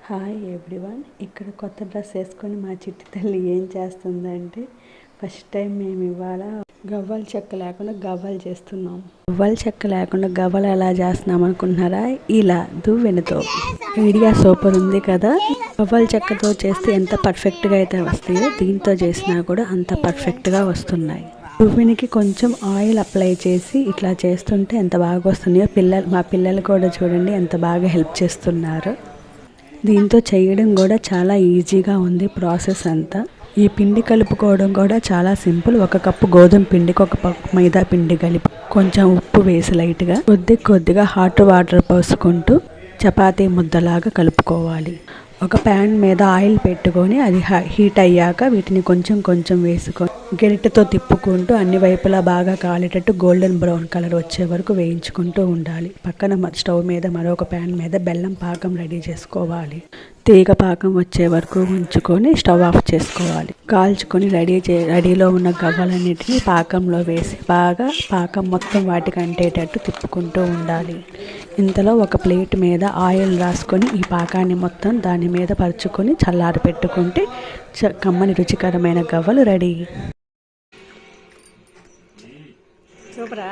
Hi everyone. ఇక్కడ కొత్త dress వేసుకొని మా చిట్టి తల్లి ఏం చేస్తుందంటే ఫస్ట్ టైం మేము ఇవాళ గవ్వల చెక్క లేకుండా గవ్వలు చేస్తున్నాం. గవ్వల చెక్క లేకుండా గవ్వలు ఎలా చేస్తున్నాం అనుకుంటున్నారా? ఇలా దువ్వెనతో ఐడియా సూపర్ ఉంది కదా. గవ్వల చెక్కతో చేస్తే ఎంత పర్ఫెక్ట్గా అయితే వస్తాయో దీంతో చేసినా కూడా అంత పర్ఫెక్ట్గా వస్తున్నాయి. దువ్వెనకి కొంచెం ఆయిల్ అప్లై చేసి ఇట్లా చేస్తుంటే ఎంత బాగా వస్తున్నాయో మా పిల్లలు కూడా చూడండి ఎంత బాగా హెల్ప్ చేస్తున్నారు. దీంతో చేయడం కూడా చాలా ఈజీగా ఉంది ప్రాసెస్ అంతా. ఈ పిండి కలుపుకోవడం కూడా చాలా సింపుల్. 1 కప్పు గోధుమ పిండికి 1 కప్పు మైదా పిండి కలిపి కొంచెం ఉప్పు వేసి లైట్గా కొద్దిగా హాట్ వాటర్ పోసుకుంటూ చపాతీ ముద్దలాగా కలుపుకోవాలి. ఒక ప్యాన్ మీద ఆయిల్ పెట్టుకొని అది హీట్ అయ్యాక వీటిని కొంచెం వేసుకొని గరిటెతో తిప్పుకుంటూ అన్ని వైపులా బాగా కాలేటట్టు గోల్డెన్ బ్రౌన్ కలర్ వచ్చే వరకు వేయించుకుంటూ ఉండాలి. పక్కన స్టవ్ మీద మరొక ప్యాన్ మీద బెల్లం పాకం రెడీ చేసుకోవాలి. తీగ పాకం వచ్చే వరకు ఉంచుకొని స్టవ్ ఆఫ్ చేసుకోవాలి. కాల్చుకొని రెడీలో ఉన్న గవ్వలన్నిటిని పాకంలో వేసి బాగా పాకం మొత్తం వాటికి అంటేటట్టు తిప్పుకుంటూ ఉండాలి. ఇంతలో ఒక ప్లేట్ మీద ఆయిల్ రాసుకొని ఈ పాకాన్ని మొత్తం దాని మీద పరుచుకొని చల్లారి పెట్టుకుంటే కమ్మని రుచికరమైన గవ్వలు రెడీ. సూపరా.